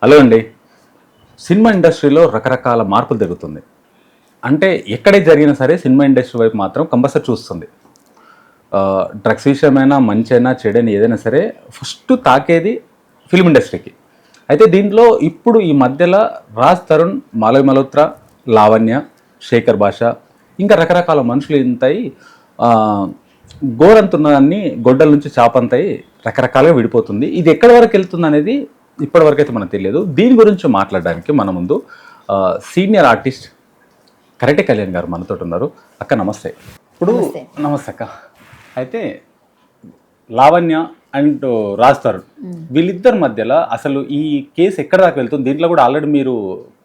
Hello అండి. Cinema ఇండస్ట్రీలో రకరకాల మార్పులు జరుగుతుంది. అంటే ఎక్కడే జరిగినా సరే సినిమా ఇండస్ట్రీ వైపు మాత్రం కంపల్సరీ చూస్తుంది. డ్రగ్స్ విషయమైనా, మంచైనా, చెడైనా ఏదైనా సరే ఫస్ట్ తాకేది ఫిల్మ్ ఇండస్ట్రీకి. అయితే దీంట్లో ఇప్పుడు ఈ మధ్యలో రాజ్ తరుణ్, మాలవి మల్హోత్రా, లావణ్య, శేఖర్ భాష ఇంకా రకరకాల మనుషులు ఇంతయి గోరంతున్నదాన్ని గొడ్డల నుంచి చాపంతయి రకరకాలుగా విడిపోతుంది. ఇది ఎక్కడి వరకు వెళ్తుంది అనేది ఇప్పటివరకు అయితే మనకు తెలియదు. దీని గురించి మాట్లాడడానికి మన ముందు సీనియర్ ఆర్టిస్ట్ కరెక్టే కళ్యాణ్ గారు మనతో ఉన్నారు. అక్క నమస్తే. ఇప్పుడు నమస్తే అక్క. అయితే లావణ్య అండ్ రాజ్ తరుణ్ వీళ్ళిద్దరి మధ్యలో అసలు ఈ కేసు ఎక్కడ దాకా వెళ్తుంది, దీంట్లో కూడా ఆల్రెడీ మీరు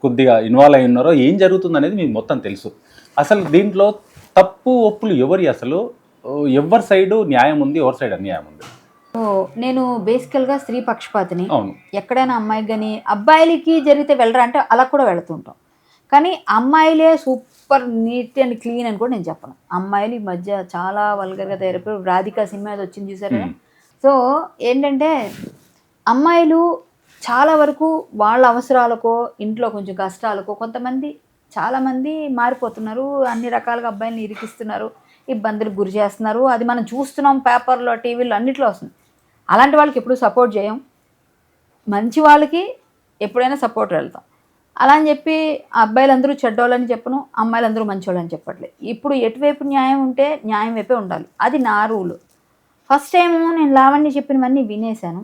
కొద్దిగా ఇన్వాల్వ్ అయి ఉన్నారో, ఏం జరుగుతుంది అనేది మీకు మొత్తం తెలుసు. అసలు దీంట్లో తప్పు ఒప్పులు ఎవరి, అసలు ఎవరి సైడు న్యాయం ఉంది, ఎవరి సైడ్ అన్యాయం ఉంది? నేను బేసికల్గా స్త్రీ పక్షపాతిని. ఎక్కడైనా అమ్మాయికి కానీ అబ్బాయిలకి జరిగితే వెళ్ళరా అంటే అలా కూడా వెళుతుంటాం. కానీ అమ్మాయిలే సూపర్ నీట్ అండ్ క్లీన్ అని కూడా నేను చెప్పను. అమ్మాయిలు ఈ మధ్య చాలా వల్గర్గా తయారైపోయి, రాధికా సినిమా అది వచ్చింది చూసారా. సో ఏంటంటే అమ్మాయిలు చాలా వరకు వాళ్ళ అవసరాలకో, ఇంట్లో కొంచెం కష్టాలకో చాలామంది మారిపోతున్నారు. అన్ని రకాలుగా అబ్బాయిని ఇరికిస్తున్నారు, ఇబ్బందులకు గురి చేస్తున్నారు. అది మనం చూస్తున్నాం, పేపర్లో, టీవీలో అన్నిట్లో వస్తుంది. అలాంటి వాళ్ళకి ఎప్పుడు సపోర్ట్ చేయం. మంచి వాళ్ళకి ఎప్పుడైనా సపోర్ట్ వెళ్తాం. అలా అని చెప్పి అబ్బాయిలందరూ చెడ్డోళ్ళని చెప్పను, అమ్మాయిలందరూ మంచోళ్ళని చెప్పట్లేదు. ఇప్పుడు ఎటువైపు న్యాయం ఉంటే న్యాయం వైపే ఉండాలి. అది నా రూలు. ఫస్ట్ టైము నేను లావణ్య చెప్పినవన్నీ వినేశాను.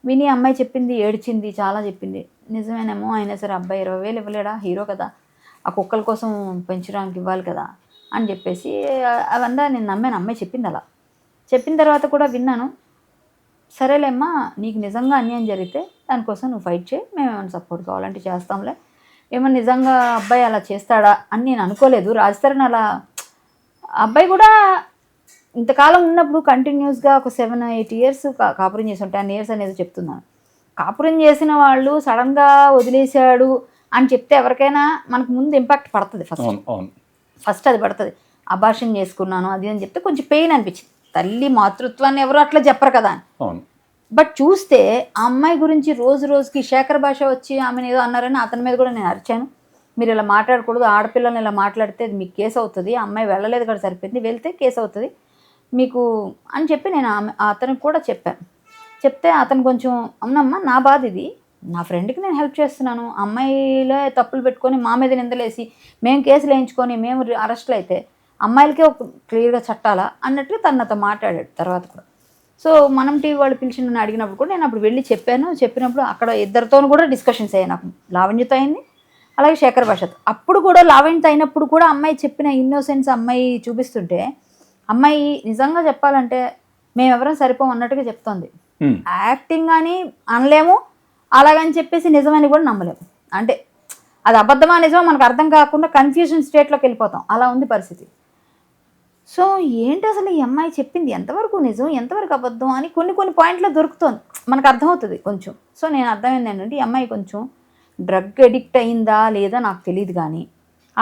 విని అమ్మాయి చెప్పింది, ఏడ్చింది, చాలా చెప్పింది. నిజమేనేమో, అయినా సరే అబ్బాయి 20,000 ఇవ్వలేడా, హీరో కదా, ఆ కుక్కల కోసం పెంచడానికి ఇవ్వాలి కదా అని చెప్పేసి అవంతా నేను నమ్మాను. అమ్మాయి చెప్పింది. అలా చెప్పిన తర్వాత కూడా విన్నాను. సరేలేమ్మా, నీకు నిజంగా అన్యాయం జరిగితే దానికోసం నువ్వు ఫైట్ చేయి, మేము ఏమైనా సపోర్ట్ కావాలంటే చేస్తాంలే. ఏమన్నా నిజంగా అబ్బాయి అలా చేస్తాడా అని నేను అనుకోలేదు. రాజ్ తరుణ్ అలా, అబ్బాయి కూడా ఇంతకాలం ఉన్నప్పుడు కంటిన్యూస్గా ఒక 7-8 years కాపురం చేసి 10 years అనేది చెప్తున్నాను. కాపురం చేసిన వాళ్ళు సడన్గా వదిలేశాడు అని చెప్తే ఎవరికైనా మనకు ముందు ఇంపాక్ట్ పడుతుంది. ఫస్ట్ అది పడుతుంది. అబార్షన్ చేసుకున్నాను అది అని చెప్తే కొంచెం పెయిన్ అనిపించింది. తల్లి మాతృత్వాన్ని ఎవరు అట్లా చెప్పరు కదా అని. బట్ చూస్తే ఆ అమ్మాయి గురించి రోజు రోజుకి శేఖర్ భాష వచ్చి ఆమెను ఏదో అన్నారని అతని మీద కూడా నేను అరిచాను. మీరు ఇలా మాట్లాడకూడదు, ఆడపిల్లని ఇలా మాట్లాడితే అది మీకు కేసు అవుతుంది, అమ్మాయి వెళ్ళలేదు కదా సరిపోయింది, వెళ్తే కేసు అవుతుంది మీకు అని చెప్పి నేను అతనికి కూడా చెప్పాను. చెప్తే అతను కొంచెం అవునమ్మా నా బాధ ఇది, నా ఫ్రెండ్కి నేను హెల్ప్ చేస్తున్నాను, అమ్మాయిలే తప్పులు పెట్టుకొని మా మీద నిందలేసి మేము కేసులు వేయించుకొని మేము అరెస్టులు అయితే అమ్మాయిలకే ఒక క్లియర్గా చట్టాలా అన్నట్టుగా తను నాతో మాట్లాడాడు తర్వాత కూడా. సో మనం టీవీ వాళ్ళు పిలిచి నన్ను అడిగినప్పుడు కూడా నేను అప్పుడు వెళ్ళి చెప్పాను. చెప్పినప్పుడు అక్కడ ఇద్దరితో కూడా డిస్కషన్స్ అయ్యాయి. నాకు లావణ్యతో అయింది, అలాగే శేఖర్ భాషతో. అప్పుడు కూడా లావణ్యతో అయినప్పుడు కూడా అమ్మాయి చెప్పిన ఇన్నోసెన్స్ అమ్మాయి చూపిస్తుంటే, అమ్మాయి నిజంగా చెప్పాలంటే మేము ఎవరైనా సరిపోం అన్నట్టుగా చెప్తోంది. యాక్టింగ్ అని అనలేము, అలాగని చెప్పేసి నిజమని కూడా నమ్మలేము. అంటే అది అబద్ధమా నిజమా మనకు అర్థం కాకుండా కన్ఫ్యూజన్ స్టేట్లోకి వెళ్ళిపోతాం. అలా ఉంది పరిస్థితి. సో ఏంటి అసలు ఈ అమ్మాయి చెప్పింది ఎంతవరకు నిజం, ఎంతవరకు అబద్ధం అని కొన్ని పాయింట్లో దొరుకుతుంది, మనకు అర్థమవుతుంది కొంచెం. సో నేను అర్థమైంది ఏంటంటే ఈ అమ్మాయి కొంచెం డ్రగ్ అడిక్ట్ అయిందా లేదా నాకు తెలియదు, కానీ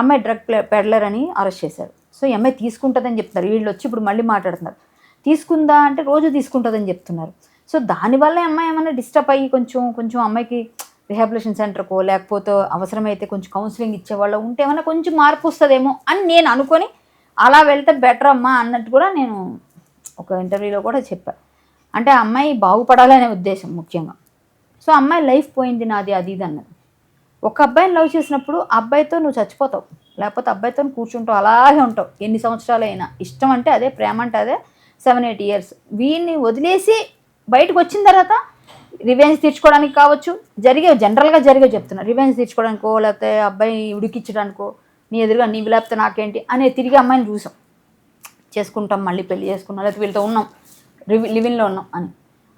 అమ్మాయి డ్రగ్ పెడ్లర్ అని అరెస్ట్ చేశారు. సో ఈ అమ్మాయి తీసుకుంటుందని చెప్తున్నారు. వీళ్ళు వచ్చి ఇప్పుడు మళ్ళీ మాట్లాడుతున్నారు, తీసుకుందా అంటే రోజు తీసుకుంటుందని చెప్తున్నారు. సో దానివల్ల అమ్మాయి ఏమైనా డిస్టర్బ్ అయ్యి కొంచెం అమ్మాయికి రిహాబిలిటేషన్ సెంటర్కో లేకపోతే అవసరమైతే కొంచెం కౌన్సిలింగ్ ఇచ్చేవాళ్ళు ఉంటే ఏమైనా కొంచెం మార్పు వస్తుందేమో అని నేను అనుకొని అలా వెళ్తే బెటర్ అమ్మా అన్నట్టు కూడా నేను ఒక ఇంటర్వ్యూలో కూడా చెప్పాను. అంటే ఆ అమ్మాయి బాగుపడాలనే ఉద్దేశం ముఖ్యంగా. సో అమ్మాయి లైఫ్ పోయింది నాది అది ఇది అన్నది. ఒక అబ్బాయిని లవ్ చేసినప్పుడు ఆ అబ్బాయితో నువ్వు చచ్చిపోతావు, లేకపోతే అబ్బాయితో కూర్చుంటావు, అలాగే ఉంటావు ఎన్ని సంవత్సరాలు అయినా. ఇష్టం అంటే అదే, ప్రేమ అంటే అదే. 7-8 years వీడిని వదిలేసి బయటకు వచ్చిన తర్వాత రివెంజ్ తీర్చుకోవడానికి కావచ్చు, జనరల్గా జరిగే చెప్తున్నా, రివెంజ్ తీర్చుకోవడానికో లేకపోతే అబ్బాయి ఉడికిచ్చడానికో, నీ ఎదురుగా నీవు లేకపోతే నాకేంటి అనే తిరిగి అమ్మాయిని చూసాం, చేసుకుంటాం, మళ్ళీ పెళ్లి చేసుకున్నాం, లేకపోతే వీళ్ళతో ఉన్నాం, లివింగ్లో ఉన్నాం అని.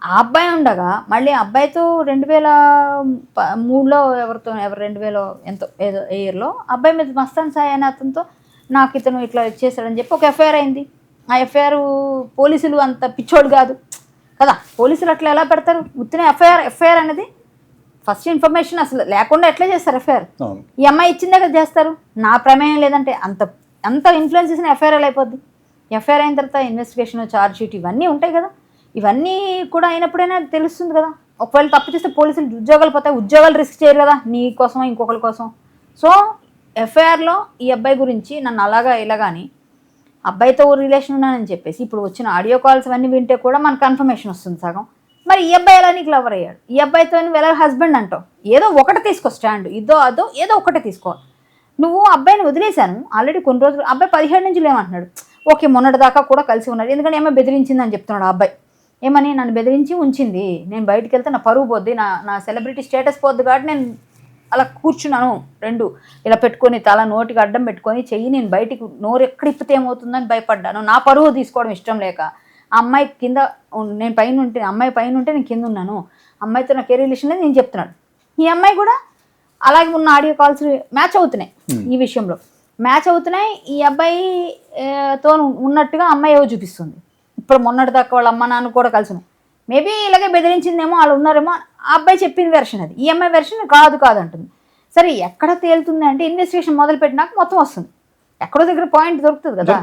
ఆ అబ్బాయి ఉండగా మళ్ళీ అబ్బాయితో 2003లో ఎవరు 2000 ఎంతో ఏదో ఇయర్లో అబ్బాయి మీద మస్తాన్ సాయి అనే అతనితో నాకు ఇతను ఇట్లా చేశాడని చెప్పి ఒక ఎఫ్ఐఆర్ అయింది. ఆ ఎఫ్ఐఆర్ పోలీసులు అంత పిచ్చోడు కాదు కదా, పోలీసులు అట్లా ఎలా పెడతారు ఉత్తిన ఎఫ్ఐఆర్ అనేది ఫస్ట్ ఇన్ఫర్మేషన్ అసలు లేకుండా ఎట్లా చేస్తారు ఎఫ్ఐఆర్? ఈ అమ్మాయి ఇచ్చిందే కదా చేస్తారు. నా ప్రమేయం లేదంటే అంత ఇన్ఫ్లుయెన్స్ చేసిన ఎఫ్ఐఆర్ అయిపోద్ది. ఎఫ్ఐఆర్ అయిన తర్వాత ఇన్వెస్టిగేషన్, ఛార్జ్ షీట్ ఇవన్నీ ఉంటాయి కదా. ఇవన్నీ కూడా అయినప్పుడైనా తెలుస్తుంది కదా ఒకవేళ తప్పు చేస్తే పోలీసులు ఉద్యోగాలు పోతాయి, ఉద్యోగాలు రిస్క్ చేయరు కదా నీ కోసం ఇంకొకరి కోసం. సో ఎఫ్ఐఆర్లో ఈ అబ్బాయి గురించి నన్ను అలాగా ఇలాగాని అబ్బాయితో రిలేషన్ ఉన్నానని చెప్పేసి ఇప్పుడు వచ్చిన ఆడియో కాల్స్ అన్నీ వింటే కూడా మనకు కన్ఫర్మేషన్ వస్తుంది సగం. మరి ఈ అబ్బాయి ఎలా నీకు లవర్ అయ్యాడు, ఈ అబ్బాయితో నువ్వు ఎలా హస్బెండ్ అంటావు? ఏదో ఒకటి తీసుకో స్టాండ్, ఇదో అదో ఏదో ఒకటి తీసుకో. నువ్వు అబ్బాయిని వదిలేశాను ఆల్రెడీ కొన్ని రోజులు, అబ్బాయి 17 నుంచి ఏమంటున్నాడు, ఓకే మొన్నటి దాకా కూడా కలిసి ఉన్నాడు, ఎందుకంటే ఏమో బెదిరించిందని చెప్తున్నాడు ఆ అబ్బాయి. ఏమని నన్ను బెదిరించి ఉంచింది, నేను బయటికి వెళ్తే నా పరువు పోద్ది, నా సెలబ్రిటీ స్టేటస్ పోద్ది కాబట్టి నేను అలా కూర్చున్నాను, రెండు ఇలా పెట్టుకొని తల నోటికి అడ్డం పెట్టుకొని చెయ్యి నేను బయటికి నోరు ఎక్కడ ఇప్పితే ఏమవుతుందని భయపడ్డాను, నా పరువు తీసుకోవడం ఇష్టం లేక. ఆ అమ్మాయి కింద నేను పైన ఉంటే, అమ్మాయి పైన ఉంటే నేను కింద ఉన్నాను, అమ్మాయితో నాకు ఏ రిలేషన్ లేదు నేను చెప్తున్నాడు. ఈ అమ్మాయి కూడా అలాగే ఉన్న ఆడియో కాల్స్ మ్యాచ్ అవుతున్నాయి, ఈ విషయంలో మ్యాచ్ అవుతున్నాయి. ఈ అబ్బాయితో ఉన్నట్టుగా అమ్మాయి ఏవో చూపిస్తుంది. ఇప్పుడు మొన్నటి దాకా వాళ్ళ అమ్మ నాన్న కూడా కలిసి ఉన్నాయి, మేబీ ఇలాగే బెదిరించిందేమో వాళ్ళు ఉన్నారేమో. ఆ అబ్బాయి చెప్పిన వెర్షన్ అది, ఈ అమ్మాయి వెర్షన్ కాదు అంటుంది. సరే ఎక్కడ తేలుతుంది అంటే ఇన్వెస్టిగేషన్ మొదలు పెట్టినాక మొత్తం వస్తుంది, ఎక్కడో దగ్గర పాయింట్ దొరుకుతుంది కదా.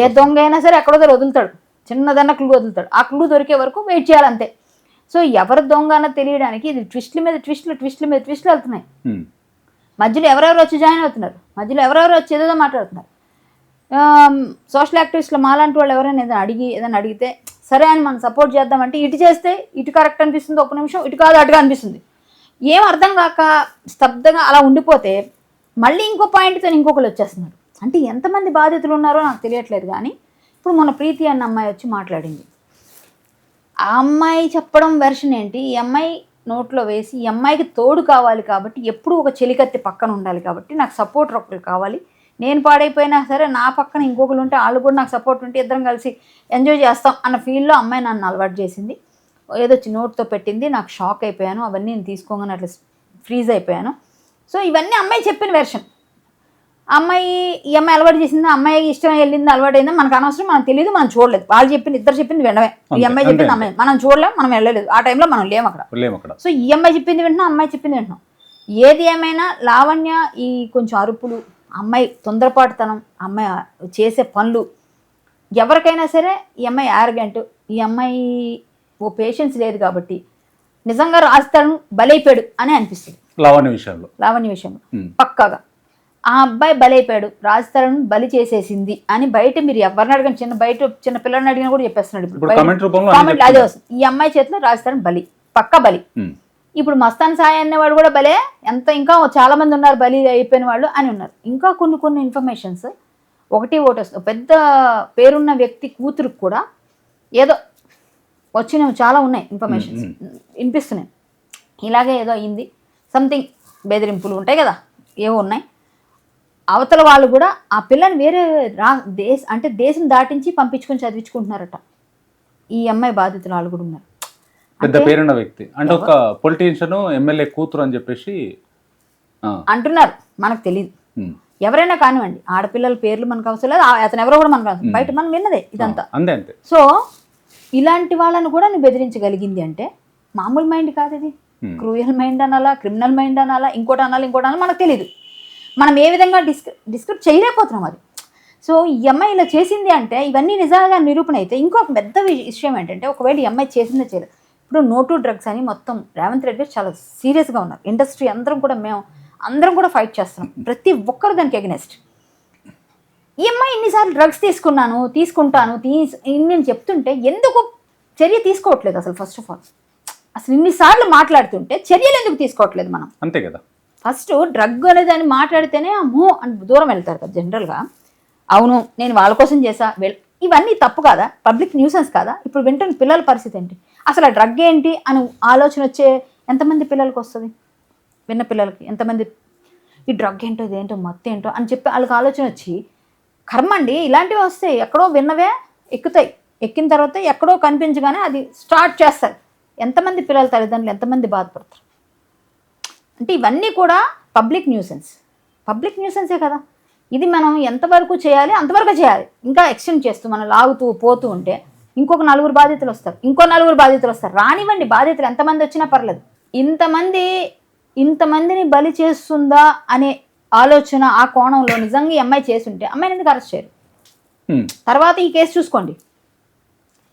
ఏ దొంగ అయినా సరే ఎక్కడో దగ్గర వదులుతాడు, చిన్నదన్న క్లూ వదులుతాడు, ఆ క్లూ దొరికే వరకు వెయిట్ చేయాలంతే. సో ఎవరు దొంగ అన్న తెలియడానికి ఇది ట్విస్ట్ల మీద ట్విస్ట్లు వెళ్తున్నాయి. మధ్యలో ఎవరెవరు వచ్చి జాయిన్ అవుతున్నారు, మధ్యలో ఎవరెవరు వచ్చి ఏదో మాట్లాడుతున్నారు. సోషల్ యాక్టివిస్టులు మాలాంటి వాళ్ళు ఎవరైనా ఏదైనా అడిగితే సరే అని మనం సపోర్ట్ చేద్దామంటే ఇటు చేస్తే ఇటు కరెక్ట్ అనిపిస్తుంది, ఒక నిమిషం ఇటు కాదు అటుగా అనిపిస్తుంది. ఏం అర్థం కాక స్తబ్దంగా అలా ఉండిపోతే మళ్ళీ ఇంకో పాయింట్తో ఇంకొకరు వచ్చేస్తున్నారు. అంటే ఎంతమంది బాధితులు ఉన్నారో నాకు తెలియట్లేదు. కానీ ఇప్పుడు మొన్న ప్రీతి అన్న అమ్మాయి వచ్చి మాట్లాడింది. ఆ అమ్మాయి చెప్పడం వెర్షన్ ఏంటి, ఈ అమ్మాయి నోట్లో వేసి ఈ అమ్మాయికి తోడు కావాలి కాబట్టి, ఎప్పుడూ ఒక చెలికత్తి పక్కన ఉండాలి కాబట్టి, నాకు సపోర్ట్ ఒకరు కావాలి, నేను పాడైపోయినా సరే నా పక్కన ఇంకొకరు ఉంటే వాళ్ళు కూడా నాకు సపోర్ట్ ఉంటే ఇద్దరం కలిసి ఎంజాయ్ చేస్తాం అన్న ఫీల్లో అమ్మాయి నన్ను అలవాటు చేసింది. ఏదో నోట్తో పెట్టింది, నాకు షాక్ అయిపోయాను, అవన్నీ నేను తీసుకోగానే అట్లా ఫ్రీజ్ అయిపోయాను. సో ఇవన్నీ అమ్మాయి చెప్పిన వెర్షన్. ఈ అమ్మాయి అలవాటు చేసింది, అమ్మాయి ఇష్టం వెళ్ళింది, అలవాటు అయింది మనకు అనవసరం, మనం తెలియదు, మనం చూడలేదు. వాళ్ళు చెప్పింది, ఇద్దరు చెప్పింది వినడమే. ఈ అమ్మాయి చెప్పింది అమ్మాయి మనం చూడలేం, మనం వెళ్ళలేదు, ఆ టైంలో మనం లేము అక్కడ. సో ఈ అమ్మాయి చెప్పింది వింటున్నాం, అమ్మాయి చెప్పింది వింటున్నాం. ఏది ఏమైనా లావణ్య ఈ కొంచెం అరుపులు, అమ్మాయి తొందరపాటుతనం, అమ్మాయి చేసే పనులు, ఎవరికైనా సరే ఈ అమ్మాయి యారగెంట్, ఈ అమ్మాయి ఓ పేషెన్స్ లేదు కాబట్టి నిజంగా రాజస్థాన్ బలైపోయాడు అని అనిపిస్తుంది. లావణ్య విషయంలో పక్కాగా ఆ అబ్బాయి బలైపోయాడు, రాజస్థాన్ బలి చేసేసింది అని బయట మీరు ఎవరిని అడగండి, చిన్న పిల్లల్ని అడిగినా కూడా చెప్పేస్తున్నాడు. ఇప్పుడు అదే వస్తుంది, ఈ అమ్మాయి చేతిలో రాజస్థాన్ బలి, పక్కా బలి. ఇప్పుడు మస్తాన్ సాయి అనేవాడు కూడా బలే, ఇంకా చాలా మంది ఉన్నారు బలి అయిపోయిన వాళ్ళు అని ఉన్నారు. ఇంకా కొన్ని ఇన్ఫర్మేషన్స్ ఒకటి వస్తుంది. పెద్ద పేరున్న వ్యక్తి కూతురుకు కూడా ఏదో వచ్చినవి చాలా ఉన్నాయి ఇన్ఫర్మేషన్స్ వినిపిస్తున్నాయి. ఇలాగే ఏదో అయింది, సంథింగ్ బెదిరింపులు ఉంటాయి కదా, ఏవో ఉన్నాయి. అవతల వాళ్ళు కూడా ఆ పిల్లని వేరే దేశం దాటించి పంపించుకొని చదివించుకుంటున్నారట. ఈ అమ్మాయి బాధితులు వాళ్ళు కూడా ఉన్నారు. పెద్ద పేరున్న వ్యక్తి అంటే ఒక పొలిటీషియన్, ఎమ్మెల్యే కూతురు అని చెప్పేసి అంటున్నారు, మనకు తెలియదు. ఎవరైనా కానివ్వండి, ఆడపిల్లల పేర్లు మనకు అవసరం లేదు, అతను ఎవరో కూడా మనకు అవసరం, బయట మనం విన్నదే ఇదంతా. సో ఇలాంటి వాళ్ళని కూడా నువ్వు బెదిరించగలిగింది అంటే మామూలు మైండ్ కాదు ఇది. క్రూయల్ మైండ్ అనాలా, క్రిమినల్ మైండ్ అనాలా, ఇంకోటి అనాలి మనకు తెలియదు. మనం ఏ విధంగా డిస్క్రిప్ట్ చేయలేకపోతున్నాం అది. సో ఈ అమ్మాయి ఇలా చేసింది అంటే ఇవన్నీ నిజంగా నిరూపణ అయితే. ఇంకొక పెద్ద విషయం ఏంటంటే, ఒకవేళ ఈ అమ్మాయి చేసిందే చేయలేదు, ఇప్పుడు నో టు డ్రగ్స్ అని మొత్తం రేవంత్ రెడ్డి చాలా సీరియస్గా ఉన్నారు. ఇండస్ట్రీ అందరం కూడా ఫైట్ చేస్తున్నాం, ప్రతి ఒక్కరు దానికి ఎగనెస్ట్. ఈ అమ్మాయి ఇన్నిసార్లు డ్రగ్స్ తీసుకుంటాను నేను చెప్తుంటే ఎందుకు చర్య తీసుకోవట్లేదు అసలు? ఫస్ట్ ఆఫ్ ఆల్ అసలు ఇన్నిసార్లు మాట్లాడుతుంటే చర్యలు ఎందుకు తీసుకోవట్లేదు మనం? అంతే కదా. ఫస్ట్ డ్రగ్ అనేదాన్ని మాట్లాడితేనే అమ్మో అని దూరం వెళ్తారు కదా జనరల్గా. అవును నేను వాళ్ళ కోసం చేసా, ఇవన్నీ తప్పు కాదా? పబ్లిక్ న్యూసెన్స్ కాదా? ఇప్పుడు వింటున్న పిల్లల పరిస్థితి ఏంటి? అసలు ఆ డ్రగ్ ఏంటి అని ఆలోచన వచ్చే ఎంతమంది పిల్లలకి వస్తుంది? విన్న పిల్లలకి ఎంతమంది ఈ డ్రగ్ ఏంటో, ఇదేంటో, మత్తు ఏంటో అని చెప్పి వాళ్ళకి ఆలోచన వచ్చి, కర్మండి ఇలాంటివి వస్తాయి, ఎక్కడో విన్నవే ఎక్కుతాయి, ఎక్కిన తర్వాత ఎక్కడో కనిపించగానే అది స్టార్ట్ చేస్తారు. ఎంతమంది పిల్లల తల్లిదండ్రులు ఎంతమంది బాధపడతారు? అంటే ఇవన్నీ కూడా పబ్లిక్ న్యూసెన్సే కదా. ఇది మనం ఎంతవరకు చేయాలి అంతవరకు చేయాలి. ఇంకా ఎక్స్టెండ్ చేస్తూ మనం లాగుతూ పోతూ ఉంటే ఇంకొక 4 బాధితులు వస్తారు, ఇంకో 4 బాధితులు వస్తారు. రానివ్వండి, బాధితులు ఎంతమంది వచ్చినా పర్లేదు. ఇంతమందిని బలి చేస్తుందా అనే ఆలోచన ఆ కోణంలో నిజంగా ఈ అమ్మాయి చేస్తుంటే అమ్మాయిని ఎందుకు అరెస్ట్ చేయరు? తర్వాత ఈ కేసు చూసుకోండి,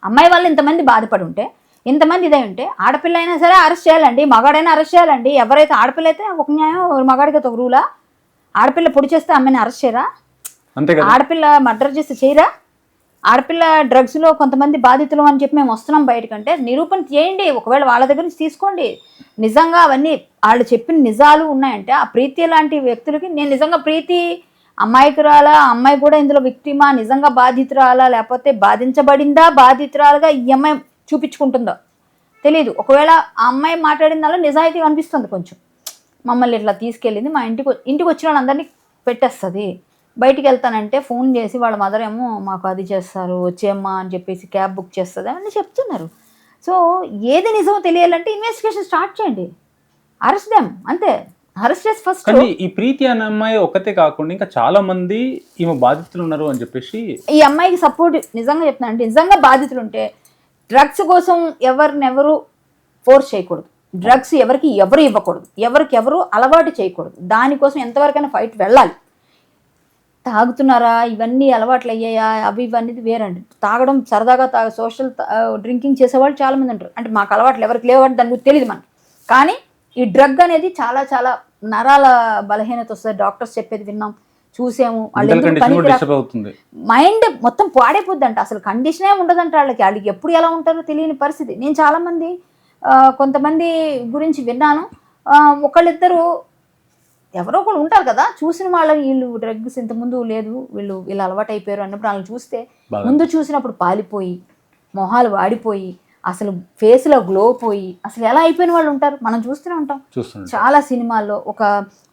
అమ్మాయి వాళ్ళు ఇంతమంది బాధపడి ఉంటే ఇంతమంది ఇదే ఉంటే ఆడపిల్ల అయినా సరే అరెస్ట్ చేయాలండి, మగాడైనా అరెస్ట్ చేయాలండి. ఎవరైతే ఆడపిల్ల అయితే ఒక న్యాయం, మగాడికి ఒక రూలా? ఆడపిల్ల పొడి చేస్తే అమ్మాయిని అరెస్ట్ చేయరా? అంతే కదా. ఆడపిల్ల మర్డర్ చేస్తే చేయరా? ఆడపిల్ల డ్రగ్స్లో కొంతమంది బాధితులు అని చెప్పి మేము వస్తున్నాం బయటకంటే నిరూపణ చేయండి. ఒకవేళ వాళ్ళ దగ్గర నుంచి తీసుకోండి. నిజంగా అవన్నీ వాళ్ళు చెప్పిన నిజాలు ఉన్నాయంటే ఆ ప్రీతి లాంటి వ్యక్తులకి నేను నిజంగా ప్రీతి అమ్మాయికురాలా, అమ్మాయి కూడా ఇందులో విక్టిమా, నిజంగా బాధితురాలా, లేకపోతే బాధించబడిందా, బాధితురాలుగా ఈ అమ్మాయి చూపించుకుంటుందో తెలీదు. ఒకవేళ ఆ అమ్మాయి మాట్లాడిన దానిలో నిజాయితీ అనిపిస్తుంది కొంచెం. మమ్మల్ని ఇట్లా తీసుకెళ్ళింది, మా ఇంటికి వచ్చిన వాళ్ళందరినీ పెట్టేస్తుంది. బయటికి వెళ్తానంటే ఫోన్ చేసి వాళ్ళ మదర్ ఏమో మాకు అది చేస్తారు, వచ్చేమ్మా అని చెప్పేసి క్యాబ్ బుక్ చేస్తుంది అని చెప్తున్నారు. సో ఏది నిజమో తెలియాలంటే ఇన్వెస్టిగేషన్ స్టార్ట్ చేయండి, అరెస్ట్ దెమ్, అంతే. అరెస్ట్ చేసి ఫస్ట్. కానీ ఈ ప్రీతి అనే అమ్మాయి ఒకతే కాకుండా ఇంకా చాలా మంది ఈమె బాధితులు ఉన్నారు అని చెప్పేసి ఈ అమ్మాయికి సపోర్ట్ నిజంగా చెప్తున్నానంటే, నిజంగా బాధితులు ఉంటే డ్రగ్స్ కోసం ఎవరినెవరు ఫోర్స్ చేయకూడదు, డ్రగ్స్ ఎవరికి ఎవరు ఇవ్వకూడదు, ఎవరు అలవాటు చేయకూడదు. దానికోసం ఎంతవరకైనా ఫైట్ వెళ్ళాలి. తాగుతున్నారా, ఇవన్నీ అలవాట్లు అయ్యాయా, అవి ఇవన్నీ వేరండి. తాగడం సరదాగా సోషల్ డ్రింకింగ్ చేసేవాళ్ళు చాలామంది ఉంటారు. అంటే మాకు అలవాట్లు ఎవరికి లేవంటే దాని గురించి తెలియదు మనకి. కానీ ఈ డ్రగ్ అనేది చాలా చాలా నరాల బలహీనత వస్తుంది. డాక్టర్స్ చెప్పేది విన్నాం, చూసాము. మైండ్ మొత్తం పాడైపోద్ది అంట, అసలు కండిషనే ఉండదంట వాళ్ళకి ఎప్పుడు ఎలా ఉంటారో తెలియని పరిస్థితి. నేను చాలామంది కొంతమంది గురించి విన్నాను. ఒకళ్ళిద్దరు ఎవరో ఒకళ్ళు ఉంటారు కదా, చూసిన వాళ్ళని వీళ్ళు డ్రగ్స్ ఇంతకుముందు లేదు, వీళ్ళు అలవాటు అయిపోయారు అన్నప్పుడు వాళ్ళని చూస్తే ముందు చూసినప్పుడు పాలిపోయి, మొహాలు వాడిపోయి, అసలు ఫేస్లో గ్లో పోయి అసలు ఎలా అయిపోయిన వాళ్ళు ఉంటారు. మనం చూస్తూనే ఉంటాం చాలా సినిమాల్లో.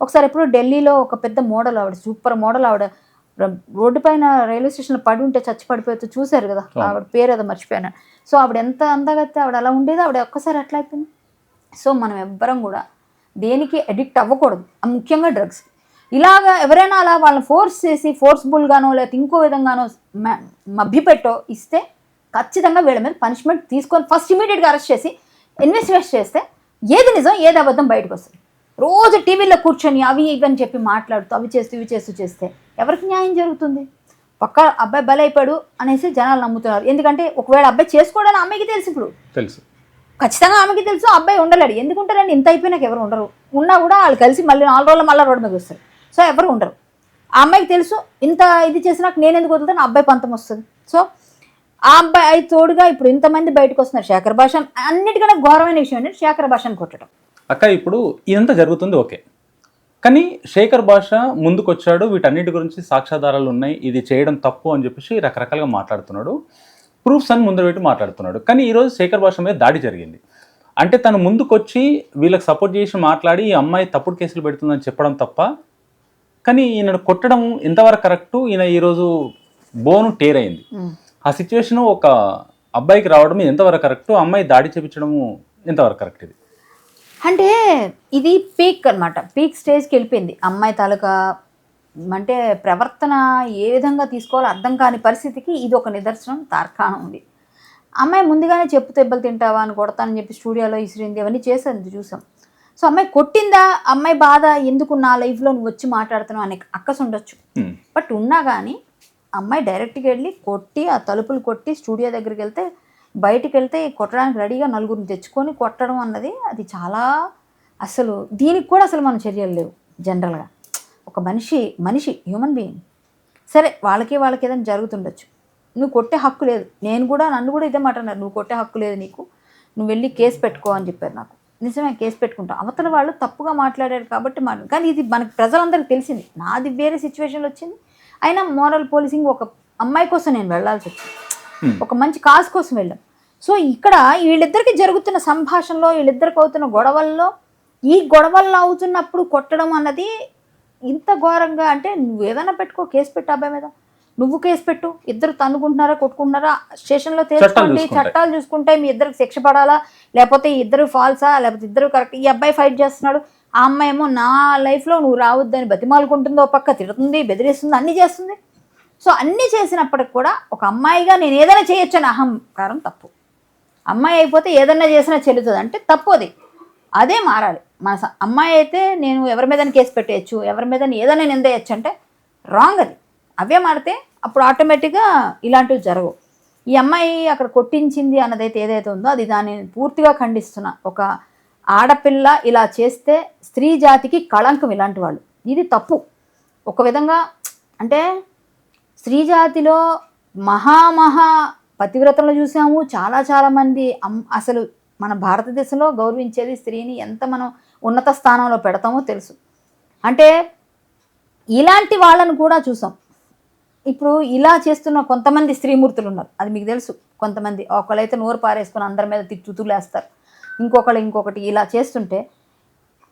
ఒకసారి ఎప్పుడు ఢిల్లీలో ఒక పెద్ద మోడల్, ఆవిడ సూపర్ మోడల్, ఆవిడ రోడ్డు పైన రైల్వే స్టేషన్లో పడి ఉంటే చచ్చి పడిపోతే చూశారు కదా, ఆవిడ పేరు ఏదో మర్చిపోయాను. సో ఆవిడ ఎంత అందగతే, ఆవిడ అలా ఉండేది, ఆవిడ ఒక్కసారి ఎట్లా అయిపోయింది. సో మనం ఎవ్వరం కూడా దేనికి అడిక్ట్ అవ్వకూడదు, ముఖ్యంగా డ్రగ్స్. ఇలాగా ఎవరైనా అలా వాళ్ళని ఫోర్స్ చేసి ఫోర్స్ఫుల్గానో లేకపోతే ఇంకో విధంగానో మభ్యపెట్టో ఇస్తే ఖచ్చితంగా వీళ్ళ మీద పనిష్మెంట్ తీసుకొని ఫస్ట్ ఇమీడియట్గా అరెస్ట్ చేసి ఇన్వెస్టిగేట్ చేస్తే ఏది నిజం ఏది అబద్ధం బయటకు వస్తుంది. రోజు టీవీలో కూర్చొని అవి ఇవని చెప్పి మాట్లాడుతూ అవి చేస్తూ ఇవి చేస్తే ఎవరికి న్యాయం జరుగుతుంది? పక్క అబ్బాయి బలైపోయాడు అనేసి జనాలు నమ్ముతున్నారు. ఎందుకంటే ఒకవేళ అబ్బాయి చేసుకోవడానికి అమ్మాయికి తెలుసు, ఖచ్చితంగా ఆమెకి తెలుసు అబ్బాయి ఉండలేడు. ఎందుకుంటారండి, ఇంత అయిపోయినాక ఎవరు ఉండరు. ఉన్నా కూడా వాళ్ళు కలిసి మళ్ళీ 4 రోజులు మళ్ళీ రోడ్డు మీద వస్తారు. సో ఎవరు ఉండరు. ఆ అమ్మాయికి తెలుసు ఇంత ఇది చేసినాక నేను ఎందుకు వదులుతాను, అబ్బాయి పంతం వస్తుంది. సో ఆ అబ్బాయి తోడుగా ఇప్పుడు ఇంతమంది బయటకు వస్తున్నారు. శేఖర్ భాష అన్నిటికన్నా ఘోరమైన విషయం ఏంటంటే శేఖర్ భాషను కొట్టడం. అక్క ఇప్పుడు ఇదంతా జరుగుతుంది ఓకే, కానీ శేఖర్ భాష ముందుకొచ్చాడు, వీటన్నిటి గురించి సాక్ష్యాధారాలు ఉన్నాయి, ఇది చేయడం తప్పు అని చెప్పేసి రకరకాలుగా మాట్లాడుతున్నాడు, ప్రూఫ్స్ అని ముందు పెట్టి మాట్లాడుతున్నాడు. కానీ ఈరోజు శేఖర్ భాష మీద దాడి జరిగింది అంటే తను ముందుకొచ్చి వీళ్ళకి సపోర్ట్ చేసి మాట్లాడి ఈ అమ్మాయి తప్పుడు కేసులు పెడుతుందని చెప్పడం తప్ప, కానీ ఈయన కొట్టడం ఎంతవరకు కరెక్టు? ఈయన ఈరోజు బోను టేర్ అయింది, ఆ సిచ్యువేషన్ ఒక అబ్బాయికి రావడం ఎంతవరకు కరెక్టు? అమ్మాయి దాడి చేపించడము ఎంతవరకు కరెక్ట్? ఇది అంటే ఇది పీక్ అనమాట, పీక్ స్టేజ్కి వెళ్ళిపోయింది. అమ్మాయి తాలూకా అంటే ప్రవర్తన ఏ విధంగా తీసుకోవాలో అర్థం కాని పరిస్థితికి ఇది ఒక నిదర్శనం, తార్కాణం ఉంది. అమ్మాయి ముందుగానే చెప్పు దెబ్బలు తింటావా అని కొడతానని చెప్పి స్టూడియోలో ఇసిరింది, అవన్నీ చేసేది చూసాం. సో అమ్మాయి కొట్టిందా, అమ్మాయి బాధ ఎందుకు నా లైఫ్లో నువ్వు వచ్చి మాట్లాడుతున్నావు అనే అక్కసు ఉండొచ్చు. బట్ ఉన్నా కానీ అమ్మాయి డైరెక్ట్గా వెళ్ళి కొట్టి ఆ తలుపులు కొట్టి స్టూడియో దగ్గరికి వెళ్తే బయటికి వెళ్తే కొట్టడానికి రెడీగా నలుగురిని తెచ్చుకొని కొట్టడం అన్నది అది చాలా, అసలు దీనికి కూడా అసలు మన చర్యలు లేవు. జనరల్గా ఒక మనిషి హ్యూమన్ బీయింగ్, సరే వాళ్ళకి ఏదైనా జరుగుతుండొచ్చు, నువ్వు కొట్టే హక్కు లేదు. నన్ను కూడా ఇదే మాట అన్నారు, నువ్వు కొట్టే హక్కు లేదు నీకు, నువ్వు వెళ్ళి కేసు పెట్టుకో అని చెప్పారు నాకు. నిజమే, కేసు పెట్టుకుంటాం. అవతల వాళ్ళు తప్పుగా మాట్లాడారు కాబట్టి కానీ ఇది మనకి ప్రజలందరికీ తెలిసింది. నాది వేరే సిచ్యువేషన్లో వచ్చింది, అయినా మోరల్ పోలీసింగ్ ఒక అమ్మాయి కోసం నేను వెళ్ళాల్సి వచ్చింది, ఒక మంచి కాజ్ కోసం వెళ్ళాం. సో ఇక్కడ వీళ్ళిద్దరికి జరుగుతున్న సంభాషణలో, వీళ్ళిద్దరికి అవుతున్న గొడవల్లో, ఈ గొడవల్లో అవుతున్నప్పుడు కొట్టడం అన్నది ఇంత ఘోరంగా అంటే నువ్వు ఏదైనా పెట్టుకో, కేసు పెట్టు అబ్బాయి మీద, నువ్వు కేసు పెట్టు, ఇద్దరు తన్నుకుంటున్నారా కొట్టుకుంటున్నారా స్టేషన్లో తేల్చుకోండి, చట్టాలు చూసుకుంటే మీ ఇద్దరికి శిక్ష పడాలా, లేకపోతే ఇద్దరు ఫాల్సా, లేకపోతే ఇద్దరు కరెక్ట్. ఈ అబ్బాయి ఫైట్ చేస్తున్నాడు, ఆ అమ్మాయి ఏమో నా లైఫ్లో నువ్వు రావద్దని బతిమాలుకుంటుందో, పక్క తిడుతుంది, బెదిరిస్తుంది, అన్నీ చేస్తుంది. సో అన్నీ చేసినప్పటికి కూడా ఒక అమ్మాయిగా నేను ఏదైనా చేయొచ్చు అని అహంకారం తప్పు. అమ్మాయి అయిపోతే ఏదైనా చేసినా చెల్లుతుంది అంటే తప్పు, అదే మారాలి. మన అమ్మాయి అయితే నేను ఎవరి మీద కేసు పెట్టేయచ్చు, ఎవరి మీద ఏదైనా నిందేయచ్చు అంటే రాంగ్ అది. అవే మారితే అప్పుడు ఆటోమేటిక్గా ఇలాంటివి జరగవు. ఈ అమ్మాయి అక్కడ కొట్టించింది అన్నదైతే ఏదైతే ఉందో అది దాన్ని పూర్తిగా ఖండిస్తున్నా. ఒక ఆడపిల్ల ఇలా చేస్తే స్త్రీ జాతికి కళంకం ఇలాంటి వాళ్ళు. ఇది తప్పు. ఒక విధంగా అంటే స్త్రీ జాతిలో మహా పతివ్రతలు చూసాము. చాలామంది అసలు మన భారతదేశంలో గౌరవించేది స్త్రీని ఎంత మనం ఉన్నత స్థానంలో పెడతామో తెలుసు. అంటే ఇలాంటి వాళ్ళను కూడా చూసాం. ఇప్పుడు ఇలా చేస్తున్న కొంతమంది స్త్రీమూర్తులు ఉన్నారు, అది మీకు తెలుసు. కొంతమంది ఒకళ్ళైతే నోరు పారేసుకొని అందరి మీద తిట్టులేస్తారు, ఇంకొకటి ఇలా చేస్తుంటే